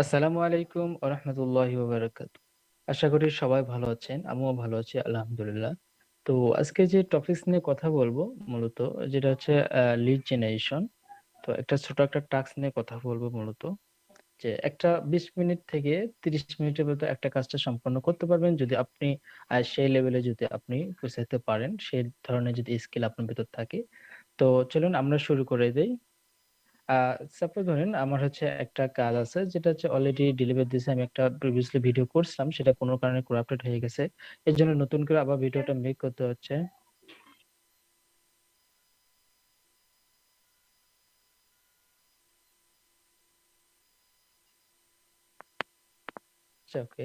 আসসালামু আলাইকুম ওয়া রাহমাতুল্লাহি ওয়া বারাকাতুহু। আশা করি সবাই ভালো আছেন। আমিও ভালো আছি আলহামদুলিল্লাহ। তো আজকে যে টপিকস নিয়ে কথা বলবো মূলত যেটা হচ্ছে লিড জেনারেশন। তো একটা টাস্ক নিয়ে কথা বলবো মূলত। যে একটা ২০ মিনিট থেকে ৩০ মিনিটের ভেতর একটা কাজটা সম্পন্ন করতে পারবেন যদি আপনি সেই লেভেলে যদি আপনি পৌঁছাতে পারেন, সেই ধরনের যদি স্কিল আপনার ভেতর থাকে। তো চলুন আমরা শুরু করে দেই। আ সাপোজ ধরেন আমার হচ্ছে একটা কাজ আছে যেটা হচ্ছে অলরেডি ডেলিভার দিছে। আমি একটা প্রিভিয়াসলি ভিডিও করছিলাম সেটা কোন কারণে করাপ্টেড হয়ে গেছে। এজন্য নতুন করে আবার ভিডিওটা মেক করতে হচ্ছে। আচ্ছা ওকে।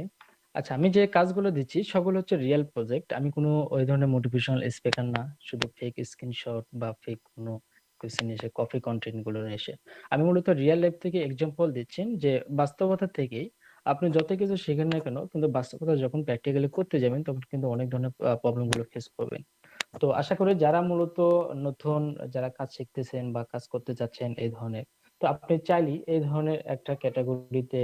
আচ্ছা আমি যে কাজগুলো দিচ্ছি সবগুলো হচ্ছে রিয়াল প্রজেক্ট। আমি কোনো ওই ধরনের মোটিভেশনাল স্পিকার না। শুধু ফেক স্ক্রিনশট বা ফেক কোনো কিছু নিয়ে এসে কপি কনটেন্ট গুলো নিয়ে এসে। আমি মূলত রিয়াল লাইফ থেকে এক্সাম্পল দিচ্ছেন যে বাস্তবতা থেকেই আপনি যত কিছু শিখেন না কেন কিন্তু বাস্তবতা যখন প্র্যাকটিক্যালি করতে যাবেন তখন কিন্তু অনেক ধরনের প্রবলেম গুলো ফেস করবেন। তো আশা করি যারা মূলত নতুন যারা কাজ শিখতেছেন বা কাজ করতে চাচ্ছেন এই ধরনের, তো আপনি চাইলেই এই ধরনের একটা ক্যাটেগরিতে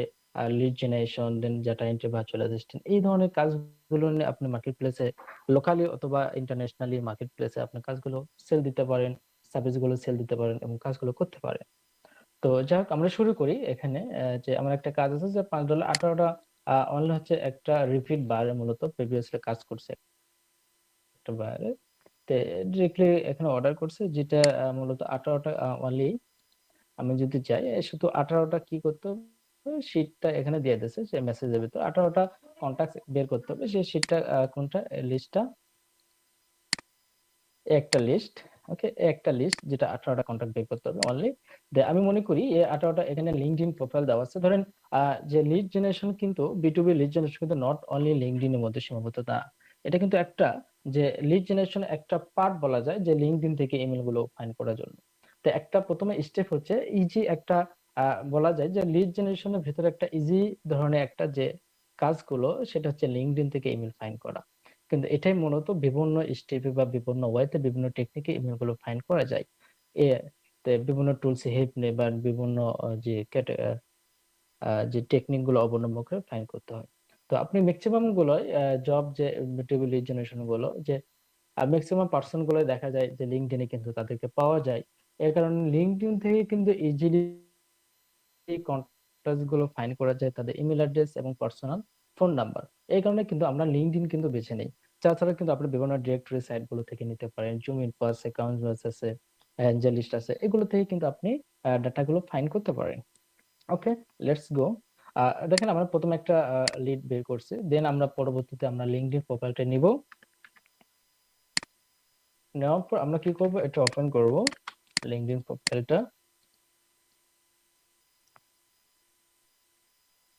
lead generation then data entry, virtual assistant এই ধরনের কাজগুলো নিয়ে আপনি মার্কেট প্লেসে লোকালি অথবা ইন্টারন্যাশনালি মার্কেট প্লেসে আপনি কাজগুলো সেল দিতে পারেন, সার্ভিস গুলো সেল দিতে পারেন এবং কাজগুলো করতে পারেন। তো যাই হোক আমরা শুরু করি এখানে যে আমার একটা কাজ আছে যে $5 18টা অনলি হচ্ছে একটা রিপিট বারে মূলত প্রিভিয়াসলি কাজ করছে একটা বারে। তে ডিরেক্টলি এখানে অর্ডার করছে যেটা মূলত 18টা অনলি। আমি যদি চাই শুধু 18টা কি করতে হবে শীটটা এখানে দিয়ে দিয়েছে যে মেসেজের ভিতর 18টা কন্টাক্ট বের করতে হবে সেই শীটটা কোনটা লিস্টটা একটা লিস্ট। ওকে একটা লিস্ট যেটা 18টা কন্টাক্ট বের করতে হবে অনলি। আমি মনে করি এই 18টা এখানে লিঙ্কডইন প্রোফাইল দেওয়া আছে। ধরেন যে লিড জেনারেশন কিন্তু B2B লিড জেনারেশন কিন্তু নট অনলি লিঙ্কডইন এর মধ্যে সীমাবদ্ধ না। এটা কিন্তু একটা যে লিড জেনারেশন একটা পার্ট বলা যায় যে লিঙ্কডইন থেকে ইমেইল গুলো ফাইন্ড করার জন্য। তো একটা প্রথমে স্টেপ হচ্ছে ইজি একটা বলা যায় যে লিড জেনারেশনের ভেতরে একটা ইজি ধরনের একটা যে কাজগুলো সেটা হচ্ছে লিঙ্কডইন থেকে ইমেইল ফাইন্ড করা। কিন্তু এটাই মূলত বিভিন্ন স্টেপে বা বিভিন্ন ওয়েতে বিভিন্ন টেকনিকে ইমেইল গুলো ফাইন্ড করা যায়। এ তে বিভিন্ন টুলস হেল্প নেই বা বিভিন্ন যে যে টেকনিক গুলো অবলম্বন করে ফাইন্ড করতে হয়। তো আপনি মেক্সিমাম গুলোই জব যে B2B লিড জেনারেশন গুলো যে মেক্সিমাম পারসন গুলোই দেখা যায় যে লিঙ্কডইন এ কিন্তু তাদেরকে পাওয়া যায়। এর কারণে লিঙ্কডইন থেকে কিন্তু ইজিলি এই কন্টাক্ট গুলো ফাইন্ড করা যায় তাদের ইমেইল অ্যাড্রেস এবং পার্সোনাল ফোন নাম্বার। এই কারণে কিন্তু আমরা লিঙ্কডইন কিন্তু বেছে নেই। তাছাড়া কিন্তু আপনি বিভিন্ন ডিরেক্টরি সাইট গুলো থেকে নিতে পারেন। জুম ইনফো আছে, কাউন্টবাস আছে, অ্যাঞ্জেলিস্ট আছে। এগুলো থেকে কিন্তু আপনি ডাটা গুলো ফাইন্ড করতে পারেন। ওকে, লেটস গো। দেখেন আমরা প্রথমে একটা লিড বের করছি। দেন আমরা পরবর্তীতে আমরা লিঙ্কডইন প্রোফাইলটা নিব। নেওয়ার পর আমরা কি করব? এটা ওপেন করব লিঙ্কডইন প্রোফাইলটা।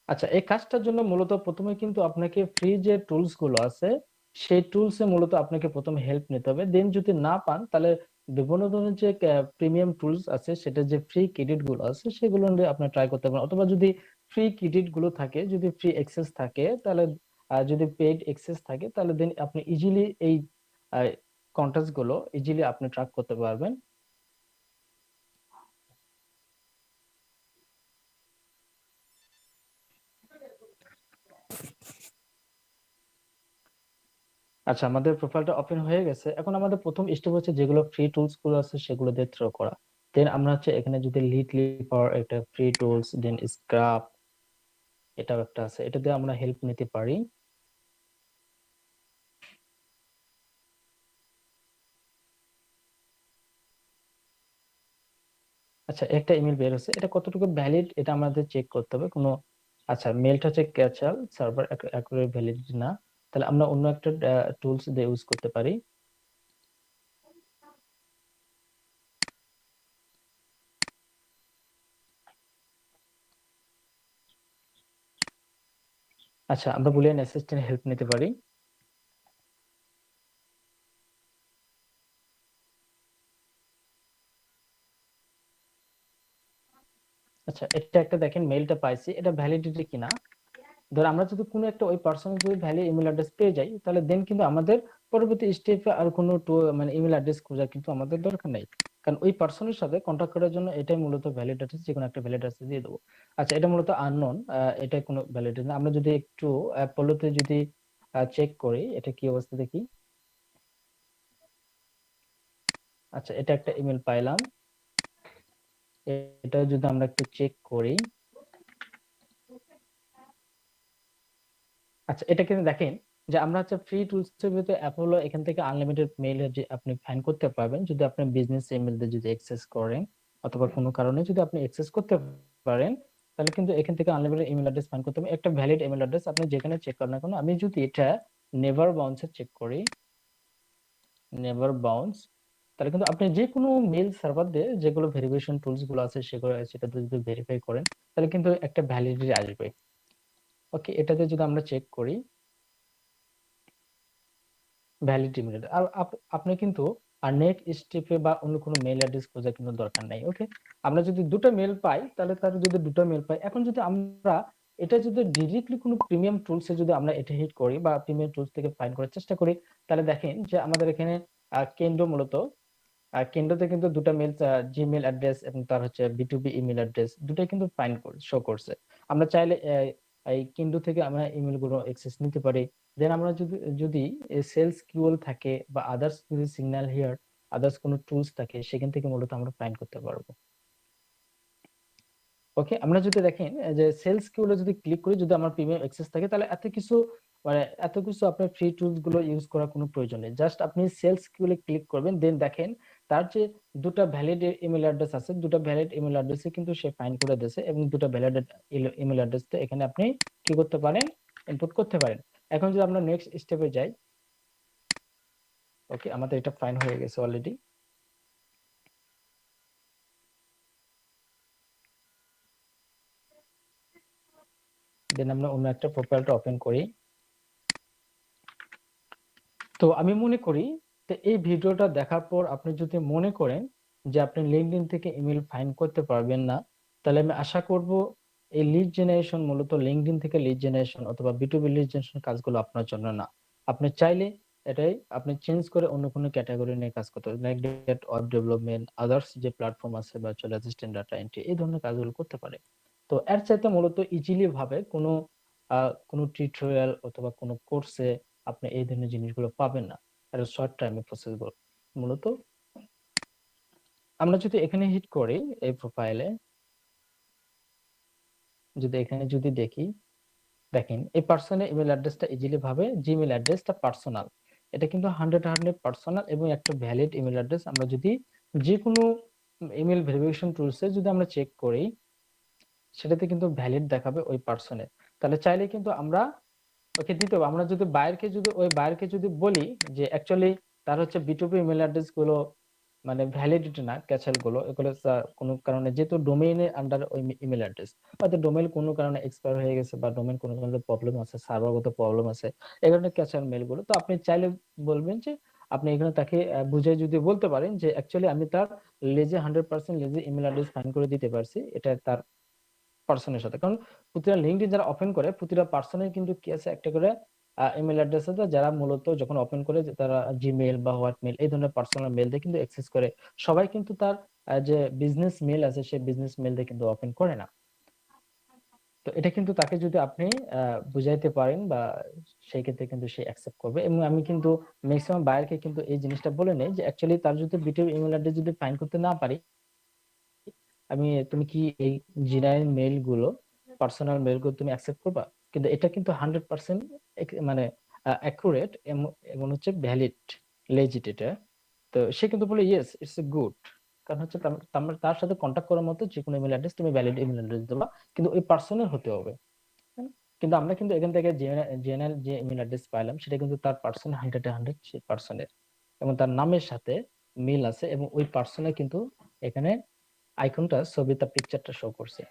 আচ্ছা এই কাজটার জন্য মূলত প্রথমে কিন্তু আপনাকে ফ্রি যে টুলস গুলো আছে সেই টুলস এ মূলত আপনাকে প্রথমে হেল্প নিতে হবে। দেন যদি না পান তাহলে বিভিন্ন ধরনের যে প্রিমিয়াম টুলস আছে সেটা যে ফ্রি ক্রেডিট গুলো আছে সেগুলো নিয়ে আপনি ট্রাই করতে পারেন। অথবা যদি ফ্রি ক্রেডিট গুলো থাকে, যদি ফ্রি অ্যাক্সেস থাকে তাহলে যদি পেইড অ্যাক্সেস থাকে তাহলে দেন আপনি ইজিলি এই কন্টাক্টস গুলো ইজিলি আপনি ট্র্যাক করতে পারবেন। আচ্ছা আমাদের প্রোফাইলটা ওপেন হয়ে গেছে। এখন আমাদের প্রথম স্টেপ হচ্ছে যেগুলো ফ্রি টুলস গুলো আছে সেগুলো দিয়ে থ্রো করা। দেন আমরা হচ্ছে এখানে যদি লিটলি ফর একটা ফ্রি টুলস দেন স্ক্রাব এটাও একটা আছে, এটা দিয়ে আমরা হেল্প নিতে পারি। আচ্ছা একটা ইমেল বের হচ্ছে, এটা কতটুকু ভ্যালিড এটা আমাদের চেক করতে হবে। কোনো আচ্ছা মেলটা হচ্ছে ক্যাচাল সার্ভার একুরেট ভ্যালিড না, তাহলে আমরা অন্য একটা টুলস দিয়ে ইউজ করতে পারি। আচ্ছা আমরা বুলিয়ান অ্যাসিস্ট্যান্ট হেল্প নিতে পারি। আচ্ছা এটা একটা দেখেন মেইলটা পাইছি, এটা ভ্যালিডিটি কিনা। ধর আমরা যদি কোনো একটা ওই পার্সনের যদি ভ্যালিড ইমেল অ্যাড্রেস পেয়ে যাই তাহলে দেন কিন্তু আমাদের পরবর্তী স্টেপে আর কোনো মানে ইমেল অ্যাড্রেস খোঁজা কিন্তু আমাদের দরকার নেই। কারণ ওই পার্সনের সাথে কন্ট্যাক্ট করার জন্য এটাই মূলত ভ্যালিড অ্যাড্রেস, যে কোনো একটা ভ্যালিড অ্যাড্রেস দিয়ে দেবো। আচ্ছা, এটা মূলত আননোন, এটা কোনো ভ্যালিড না। আমরা যদি একটু অ্যাপোলোতে যদি চেক করি এটা কি অবস্থা দেখি। আচ্ছা, এটা একটা ইমেল পাইলাম, এটা যদি আমরা একটু চেক করি। আচ্ছা, এটা কিন্তু দেখেন যে আমরা হচ্ছে ফ্রি টুলস এর ভিতরে অ্যাপোলো এখান থেকে আনলিমিটেড মেইল যে আপনি ফাইন করতে পারবেন যদি আপনি বিজনেস ইমেল দিয়ে যদি অ্যাক্সেস করেন, অথবা কোনো কারণে যদি আপনি অ্যাক্সেস করতে পারেন, তাহলে কিন্তু এখান থেকে আনলিমিটেড ইমেল অ্যাড্রেস ফাইন করতে পারবেন। একটা ভ্যালিড ইমেল অ্যাড্রেস আপনি যেখানে চেক করেন না কেন। আমি যদি এটা নেভার বাউন্সে চেক করি, নেভার বাউন্স, তাহলে কিন্তু আপনি যে কোনো মেল সার্ভার দিয়ে যেগুলো ভেরিফিকেশন টুলস গুলো আছে সেগুলো সেটা যদি ভেরিফাই করেন, তাহলে কিন্তু একটা ভ্যালিডিটি আসবে। ওকে, এটাতে যদি আমরা চেক করি ভ্যালিডিটি মিটার, আর আপনি কিন্তু আর নেক্সট স্টেপে বা অন্য কোনো মেল অ্যাড্রেস খোঁজার কিন্তু দরকার নাই। ওকে, আমরা যদি দুটো মেল পাই, তাহলে তার যদি দুটো মেল পাই, এখন যদি আমরা এটা যদি ডিরেক্টলি কোনো প্রিমিয়াম টুলসে যদি আমরা এটা হিট করি বা প্রিমিয়াম টুলস থেকে ফাইন্ড করার চেষ্টা করি, তাহলে দেখেন যে আমাদের এখানে কেন্দ্র মূলত কেন্দ্রতে কিন্তু দুটো মেল, জিমেল অ্যাড্রেস এবং তার হচ্ছে বিটুবি ইমেল অ্যাড্রেস দুটোই কিন্তু ফাইন্ড শো করছে। আমরা চাইলে এই কেন্দ্র থেকে আমরা ইমেল গুলো অ্যাক্সেস নিতে পারি। দেন আমরা যদি যদি সেলস কিউএল থাকে বা আদার্স যদি সিগন্যাল হিয়ার আদার্স কোনো টুলস থাকে, সেখান থেকে মূলত আমরা ফাইন্ড করতে পারবো। ওকে, আমরা যদি দেখেন যে সেলস কিউলে যদি ক্লিক করি, যদি আমার প্রিমিয়াম অ্যাক্সেস থাকে, তাহলে এত কিছু মানে এত কিছু আপনার ফ্রি টুলস গুলো ইউজ করার কোনো প্রয়োজন নেই। জাস্ট আপনি সেলস কিউলে ক্লিক করবেন, দেন দেখেন তার যে দুটো ভ্যালিড ইমেল অ্যাড্রেস আছে, দুটো ভ্যালিড ইমেল অ্যাড্রেসে কিন্তু সে ফাইন্ড করে দিয়েছে, এবং দুটো ভ্যালিড ইমেল অ্যাড্রেসটা এখানে আপনি কি করতে পারেন, ইনপুট করতে পারেন। এখন যদি আমরা নেক্সট স্টেপে যাই, ওকে, আমাদের এটা ফাইন হয়ে গেছে অলরেডি। দেন আমরা অন্য একটা প্রোফাইলটা ওপেন করি। তো আমি মনে করি যে এই ভিডিওটা দেখার পর আপনি যদি মনে করেন যে আপনি লিঙ্কডইন থেকে ইমেল ফাইন্ড করতে পারবেন না, তাহলে আমি আশা করব এই লিড জেনারেশন, মূলত লিঙ্কডইন থেকে লিড জেনারেশন অথবা বিটুবি লিড জেনারেশন কাজগুলো আপনার জন্য না। আপনি চাইলে এটাই আপনি চেঞ্জ করে অন্য কোনো ক্যাটাগরি নিয়ে কাজ করতে পারেন, like that web development, others যে প্ল্যাটফর্ম আছে, ভার্চুয়াল অ্যাসিস্ট্যান্ট, ডাটা এন্ট্রি, এই ধরনের কাজগুলো করতে পারে। তো এর চাইতে মূলত ইজিলি ভাবে কোনো টিউটোরিয়াল অথবা কোনো কোর্সে আপনি এই ধরনের জিনিসগুলো পাবেন না। আর শর্ট টাইমে প্রসেস গুলো মূলত আমরা যদি এখানে হিট করি, এই প্রোফাইলে যদি এখানে যদি দেখি, দেখেন এই পার্সোনাল ইমেল অ্যাড্রেসটা ইজিলি ভাবে জিমেল অ্যাড্রেসটা পার্সোনাল, এটা কিন্তু 100 পার্সোনাল এবং একটা ভ্যালিড ইমেল অ্যাড্রেস। আমরা যদি যে কোনো ইমেল ভেরিফিকেশন টুলসে যদি আমরা চেক করি, সেটাতে কিন্তু ভ্যালিড দেখাবে ওই পার্সনের। তাহলে চাইলে কিন্তু আমরা ওকে দিতে হবে। আমরা যদি বাইরকে যদি বলি যে অ্যাকচুয়ালি তার হচ্ছে বিটুপি ইমেল অ্যাড্রেস গুলো মানে ভ্যালিডিটি না, ক্যাচাল গুলো এগুলো কোনো কারণে, যেহেতু ডোমেইনের আন্ডার ওই ইমেল অ্যাড্রেস, হয়তো ডোমেইন কোনো কারণে এক্সপায়ার হয়ে গেছে বা ডোমেইন কোনো কারণে প্রবলেম আছে, সার্ভারগত প্রবলেম আছে, এই কারণে ক্যাচাল মেল গুলো। তো আপনি চাইলে বলবেন যে আপনি এখানে তাকে বুঝে যদি বলতে পারেন যে অ্যাকচুয়ালি আমি তার লেজে 100% লেজে ইমেল অ্যাড্রেস ফাইন করে দিতে পারছি, এটা তার পার্সনের সাথে। কারণ প্রতিটা লিঙ্কডইন যারা ওপেন করে, প্রতিটা পার্সনের কিন্তু কি আছে, একটা করে ইমেল অ্যাড্রেস আছে, যারা মূলত যখন ওপেন করে তারা জিমেল বা হোয়াটমেল এই ধরনের পার্সোনাল মেল দিয়ে কিন্তু অ্যাক্সেস করে। সবাই কিন্তু তার যে বিজনেস মেল আছে সেই বিজনেস মেল দিয়ে কিন্তু ওপেন করে না। তো এটা কিন্তু তাকে যদি আপনি বুঝাইতে পারেন বা সেই ক্ষেত্রে কিন্তু সে অ্যাকসেপ্ট করবে। এবং আমি কিন্তু ম্যাক্সিমাম বায়ারকে কিন্তু এই জিনিসটা বলে নেই যে অ্যাকচুয়ালি তার যদি বিটিও ইমেল অ্যাড্রেস যদি ফাইন্ড করতে না পারি, তুমি কি এই জেনারেল মেইল গুলো, পার্সোনাল মেইল গুলো তুমি অ্যাকসেপ্ট করবা? কিন্তু এটা কিন্তু 100% মানে অ্যাকুরেট এবং হচ্ছে ভ্যালিড, লেজিট এটা। তো সে কিন্তু বলে ইয়েস, ইটস এ গুড। কারণ হচ্ছে তার সাথে কন্ট্যাক্ট করার মতো যে কোনো ইমেল অ্যাড্রেস তুমি ভ্যালিড ইমেল অ্যাড্রেস দেবা, কিন্তু ওই পার্সনের হতে হবে। হ্যাঁ? কিন্তু আমরা কিন্তু এখান থেকে জেনারেল যে ইমেল অ্যাড্রেস পাইলাম, সেটা কিন্তু তার পার্সন 100 সেই পার্সনের এবং তার নামের সাথে মিল আছে, এবং ওই পার্সনে কিন্তু এখানে আইকনটা, ছবিটা, পিকচারটা শো করছে।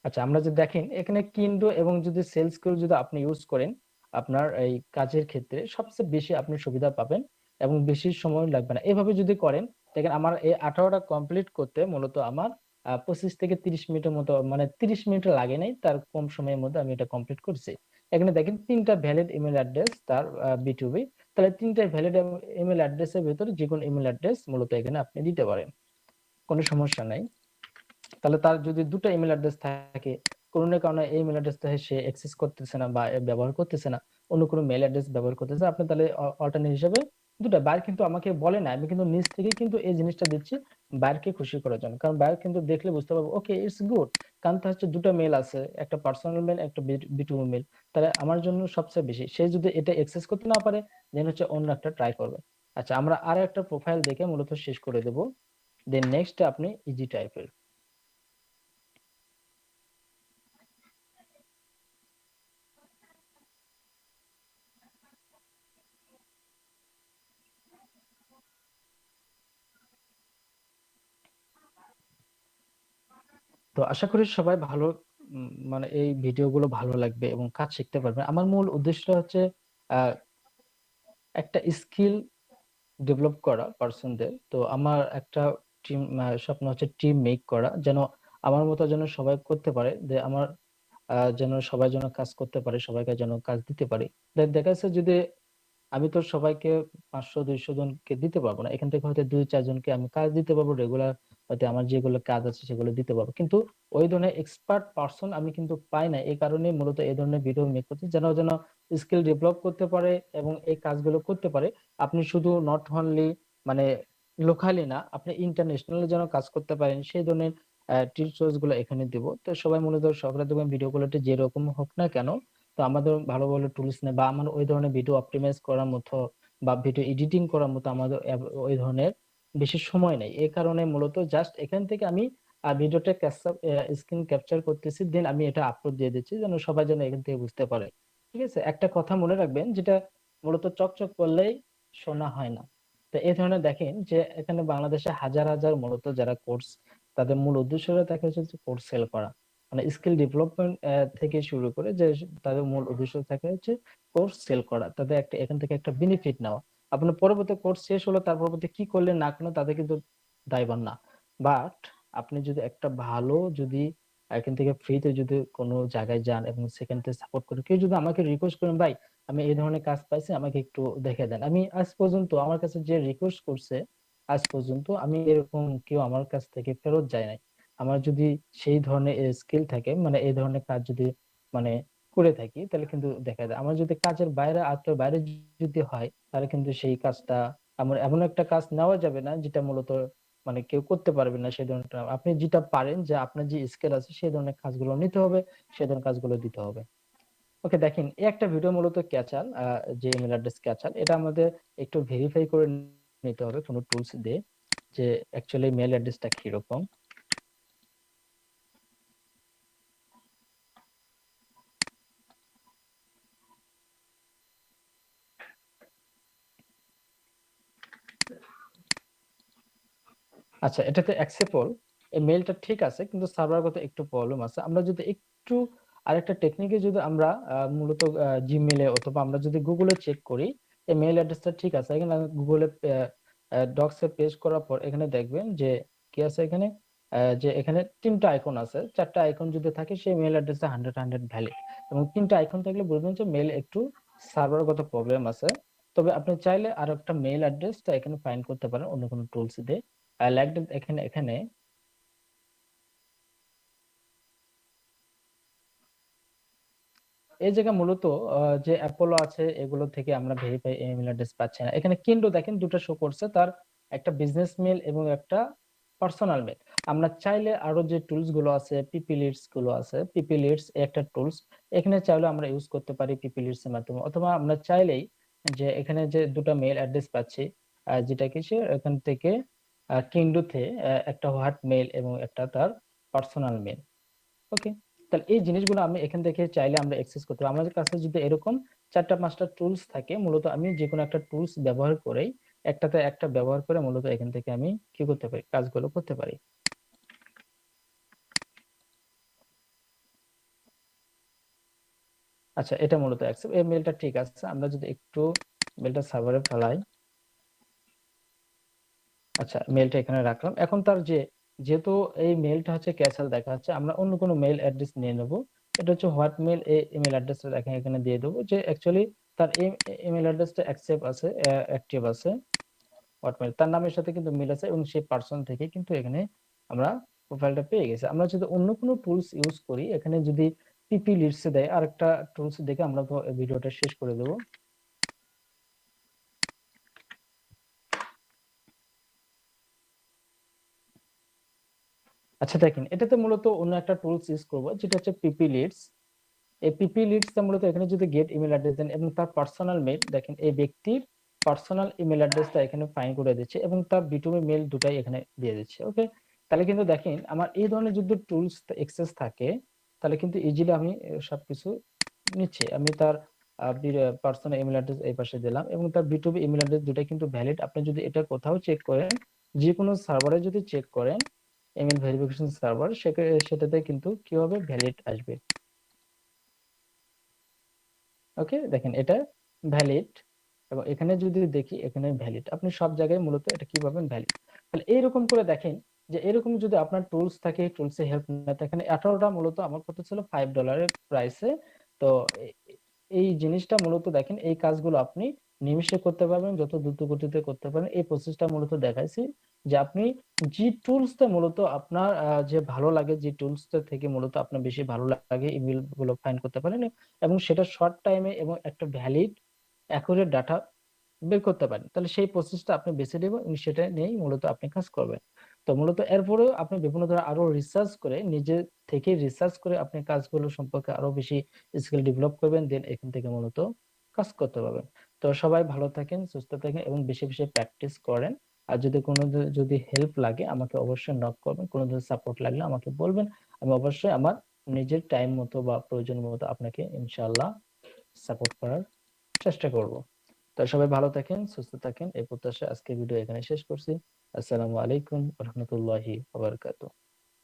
আচ্ছা, আমরা যদি দেখেন এখানে কিন্ডো এবং যদি সেলস কিউ যদি আপনি ইউজ করেন আপনার এই কাজের ক্ষেত্রে, সবচেয়ে বেশি আপনি সুবিধা পাবেন এবং বেশি সময় লাগবে না। এভাবে যদি করেন, দেখেন আমার এই 18টা কমপ্লিট করতে মূলত আমার 25 থেকে 30 মিনিটের মতো, মানে 30 মিনিট লাগে নাই, তার কম সময়ের মধ্যে আমি এটা কমপ্লিট করছি। এখানে দেখেন তিনটা ভ্যালিড ইমেল অ্যাড্রেস তার বিটুবি, তাহলে তিনটা ভ্যালিড ইমেল অ্যাড্রেসের ভিতরে যে কোনো ইমেল অ্যাড্রেস মূলত এখানে আপনি দিতে পারেন। কোনো সমস্যা নাই। তাহলে তার যদি দুটো ইমেল অ্যাড্রেস থাকে, কোনো না কারণে এই ইমেল অ্যাড্রেসটা সে অ্যাক্সেস করতেছে না বা ব্যবহার করতেছে না, অন্য কোনো মেল অ্যাড্রেস ব্যবহার করতেছে, আপনি তাহলে অল্টারনেট হিসেবে দুটো, বাইরে কিন্তু আমাকে বলে না, আমি কিন্তু নিজ থেকে কিন্তু এই জিনিসটা দিচ্ছি বাইরকে খুশি করার জন্য, কারণ বাইরে কিন্তু দেখলে বুঝতে পারবো ওকে ইটস গুড, কারণ তার হচ্ছে দুটো মেল আছে, একটা পার্সোনাল মেল, একটা বিটুবি মেল, তাহলে আমার জন্য সবচেয়ে বেশি, সে যদি এটা অ্যাক্সেস করতে না পারে দেন হচ্ছে অন্য একটা ট্রাই করবে। আচ্ছা, আমরা আর একটা প্রোফাইল দেখে মূলত শেষ করে দেব, দেন নেক্সট আপনি ইজি টাইপের। তো আশা করি সবাই ভালো, মানে এই ভিডিওগুলো ভালো লাগবে এবং কাজ শিখতে পারবেন। আমার মূল উদ্দেশ্য হচ্ছে আহ, একটা স্কিল ডেভেলপ করা পার্সনদের। তো আমার একটা টিম, স্বপ্ন হচ্ছে টিম মেক করা, যেন আমার মতো যেন সবাই করতে পারে, যে আমার যেন সবাই যেন কাজ করতে পারে, সবাইকে যেন কাজ দিতে পারি। দেখা যাচ্ছে যদি আমি তো সবাইকে 500-200 জনকে দিতে পারবো না, এখান থেকে হয়তো 2-4 জনকে আমি কাজ দিতে পারবো রেগুলার, হয়তো আমার যেগুলো কাজ আছে সেগুলো দিতে পারবো, কিন্তু ওই ধরনের এক্সপার্ট পার্সন আমি কিন্তু পাই না। এই কারণে মূলত এই ধরনের ভিডিও মেক করতে, যেন যেন স্কিল ডেভেলপ করতে পারে এবং এই কাজগুলো করতে পারে। আপনি শুধু নট অনলি মানে লোকালি না, আপনি ইন্টারন্যাশনালি যেন কাজ করতে পারেন, সেই ধরনের টিপস গুলো এখানে দিব। তো সবাই মূলত সকালে দেখবেন ভিডিও গুলোতে যেরকম হোক না কেন, তো আমাদের ভালো ভালো টুলস নেই বা আমার ওই ধরনের ভিডিও অপটিমাইজ করার মতো বা ভিডিও এডিটিং করার মতো আমাদের ওই ধরনের বেশি সময় নেই। এই কারণে মূলত জাস্ট এখান থেকে আমি ভিডিওটা স্ক্রিন ক্যাপচার করতেছি, দেন আমি এটা আপলোড দিয়ে দিচ্ছি, যেন সবাই যেন এখান থেকে বুঝতে পারে। ঠিক আছে, একটা কথা মনে রাখবেন, যেটা মূলত চকচক করলেই শোনা হয় না। তো এই ধরনের দেখেন যে এখানে বাংলাদেশে হাজার হাজার মূলত যারা কোর্স, তাদের মূল উদ্দেশ্যটা দেখা যাচ্ছে কোর্স সেল করা, মানে স্কিল ডেভেলপমেন্ট থেকে শুরু করে যে তাদের মূল উদ্দেশ্য থাকে হচ্ছে কোর্স সেল করা, তাদের একটা এখান থেকে একটা বেনিফিট নেওয়া। আপনার পরবর্তী কোর্স শেষ হলো, তার পরবর্তী কি করলেন না করলেন তাদের কিন্তু দায়ভার না। বাট আপনি যদি একটা ভালো, যদি এখান থেকে ফ্রিতে যদি কোনো জায়গায় যান এবং সেখান থেকে সাপোর্ট করে কেউ যদি আমাকে রিকোয়েস্ট করেন, ভাই আমি এই ধরনের কাজ পাইছি আমাকে একটু দেখে দেন, আমি আজ পর্যন্ত আমার কাছে যে রিকোয়েস্ট করছে, আজ পর্যন্ত আমি এরকম কেউ আমার কাছ থেকে ফেরত যায় নাই। আমার যদি সেই ধরনের স্কিল থাকে, মানে এই ধরনের কাজ যদি মানে করে থাকি, তাহলে কিন্তু দেখা যায়। আমার যদি কাজের বাইরে, আত্মের বাইরে যদি হয়, তাহলে কিন্তু সেই কাজটা আমার এমন একটা কাজ নেওয়া যাবে না যেটা মূলত মানে কেউ করতে পারবে না। সেই ধরনের আপনি যেটা পারেন, যে আপনার যে স্কিল আছে সেই ধরনের কাজগুলো নিতে হবে, সেই ধরনের কাজগুলো দিতে হবে। ওকে, দেখেন এই একটা ভিডিও মূলত ক্যাচাল, যে ইমেল অ্যাড্রেস ক্যাচাল, এটা আমাদের একটু ভেরিফাই করে নিতে হবে কোনো টুলস দিয়ে, যে অ্যাকচুয়ালি মেল অ্যাড্রেসটা কিরকম। আচ্ছা, এটাতে অ্যাকসেপ্টল, এই মেইলটা ঠিক আছে, কিন্তু সার্ভারগত একটু প্রবলেম আছে। আমরা যদি একটু আরেকটা টেকনিকে যদি আমরা মূলত জিমেইলে অথবা আমরা যদি গুগলে চেক করি, এই মেইল অ্যাড্রেসটা ঠিক আছে। এখানে গুগলে ডক্সে পেস্ট করার পর এখানে দেখবেন যে কি আছে এখানে, যে এখানে তিনটা আইকন আছে, চারটা আইকন যদি থাকে সেই মেইল অ্যাড্রেসটা 100 ভ্যালিড, এবং তিনটা আইকন থাকলে বুঝবেন যে মেইল একটু সার্ভারগত প্রবলেম আছে। তবে আপনি চাইলে আর একটা মেইল অ্যাড্রেসটা এখানে ফাইন্ড করতে পারেন অন্য কোনো টুলস দিয়ে। লাইক এখানে এখানে এই জায়গা মূলত যে অ্যাপোলো আছে এগুলো থেকে আমরা ভেরিফাই ইমেল অ্যাড্রেস পাচ্ছি না। এখানে কিন্তু দেখেন দুটো শো করছে, তার একটা বিজনেস মেল এবং একটা পার্সোনাল মেল। আমরা চাইলে আরো যে টুলস গুলো আছে, পিপি লিডস গুলো আছে, পিপি লিডস একটা টুলস, এখানে চাইলে আমরা ইউজ করতে পারি পিপি লিডস এর মাধ্যমে, অথবা আমরা চাইলেই যে এখানে যে দুটো মেল অ্যাড্রেস পাচ্ছি, যেটা কি সে এখান থেকে কিন্ডুতে একটা হোয়াট মেল এবং একটা তার পার্সোনাল মেল। ওকে, তাহলে এই জিনিসগুলো আমি এখান থেকে চাইলে আমরা অ্যাক্সেস করতে পারি। আমাদের কাছে যদি এরকম 4টা 5টা টুলস থাকে, মূলত আমি যে কোনো একটা টুলস ব্যবহার করেই একটাতে একটা ব্যবহার করে মূলত এখান থেকে আমি কি করতে পারি, কাজগুলো করতে পারি। আচ্ছা, এটা মূলত অ্যাকসেপ্ট, এই মেলটা ঠিক আছে। আমরা যদি একটু মেলটা সার্ভারে ফেলাই, আচ্ছা মেলটা এখানে রাখলাম। এখন তার যে, যেহেতু এই মেলটা হচ্ছে ক্যান্সেল দেখা যাচ্ছে, আমরা অন্য কোনো মেল অ্যাড্রেস নিয়ে নেব। এটা হচ্ছে হোয়াট মেল, এই ইমেল অ্যাড্রেসটা দেখেন এখানে দিয়ে দেবো, যে অ্যাকচুয়ালি তার ইমেল অ্যাড্রেসটা অ্যাকসেপ্ট আছে, অ্যাক্টিভ আছে, হটমেল তার নামের সাথে কিন্তু মিল আছে, এবং সেই পার্সন থেকে কিন্তু এখানে আমরা প্রোফাইলটা পেয়ে গেছি। আমরা যদি অন্য কোনো টুলস ইউজ করি, এখানে যদি পিপি লিডস দেয় আরেকটা টুলস দেখে আমরা তো ভিডিওটা শেষ করে দেব। আচ্ছা দেখেন, এটাতে মূলত অন্য একটা টুলস ইউজ করব যেটা হচ্ছে পিপি লিডস। এই পিপি লিডসটা মূলত এখানে যদি গেট ইমেল অ্যাড্রেস দেন এবং তার পার্সোনাল মেল, দেখেন এই ব্যক্তির পার্সোনাল ইমেল অ্যাড্রেসটা এখানে ফাইন করে দিচ্ছে এবং তার বিটুবি মেল দুটাই এখানে দিয়ে দিচ্ছে। ওকে, তাহলে কিন্তু দেখেন আমার এই ধরনের যদি টুলস এক্সেস থাকে তাহলে কিন্তু ইজিলি আমি সবকিছু নিচ্ছি। আমি তার পার্সোনাল ইমেল অ্যাড্রেস এই পাশে দিলাম এবং তার বিটুবি ইমেল অ্যাড্রেস দুটাই কিন্তু ভ্যালিড। আপনি যদি এটা কোথাও চেক করেন, যে কোনো সার্ভারে যদি চেক করেন ইমেল ভেরিফিকেশন সার্ভার, সেটাতে কিন্তু কি হবে, ভ্যালিড আসবে। ওকে, দেখেন এটা ভ্যালিড এবং এখানে যদি দেখি এখানে ভ্যালিড। আপনি সব জায়গায় মূলত এটা কি পাবেন, ভ্যালিড। তাহলে এইরকম করে দেখেন যে এরকম যদি আপনার টুলস থাকে, টুলসে হেল্প না থাকে, এখানে 18টা মূলত আমার কত ছিল, $5 প্রাইসে। তো এ- এই জিনিসটা মূলত দেখেন, এই কাজগুলো আপনি নিমিষে করতে পারবেন, যত দ্রুত গতিতে করতে পারেন। এই প্রসেসটা মূলত দেখাইছি যে আপনি যে টুলসটা মূলত আপনার যে ভালো লাগে, যে টুলসটা থেকে মূলত আপনার বেশি ভালো লাগে, ইমেল গুলো ফাইন্ড করতে পারেন এবং সেটা শর্ট টাইমে এবং একটা ভ্যালিড অ্যাকুরেট ডাটা বের করতে পারেন, তাহলে সেই প্রসেসটা আপনি বেছে নেবেন এবং সেটা নিয়েই মূলত আপনি কাজ করবেন। তো মূলত এরপরেও আপনি বিভিন্ন ধরনের আরো রিসার্চ করে, নিজে থেকে রিসার্চ করে আপনি কাজগুলো সম্পর্কে আরো বেশি স্কিল ডেভেলপ করবেন, দেন এখান থেকে মূলত কাজ করতে পারবেন। তো সবাই ভালো থাকেন, সুস্থ থাকেন এবং বেশি বেশি প্র্যাকটিস করেন। আর যদি কোনো যদি হেল্প লাগে আমাকে অবশ্যই নক করবেন, কোনো ধরনের সাপোর্ট লাগলে আমাকে বলবেন। আমি অবশ্যই আমার নিজের টাইম মতো বা প্রয়োজন মতো আপনাকে ইনশাআল্লাহ সাপোর্ট করার চেষ্টা করব। তো সবাই ভালো থাকেন, সুস্থ থাকেন, এই প্রত্যাশা আজকে ভিডিও এখানে শেষ করছি। আসসালামু আলাইকুম ওয়া রাহমাতুল্লাহি ওয়া বারাকাতুহু।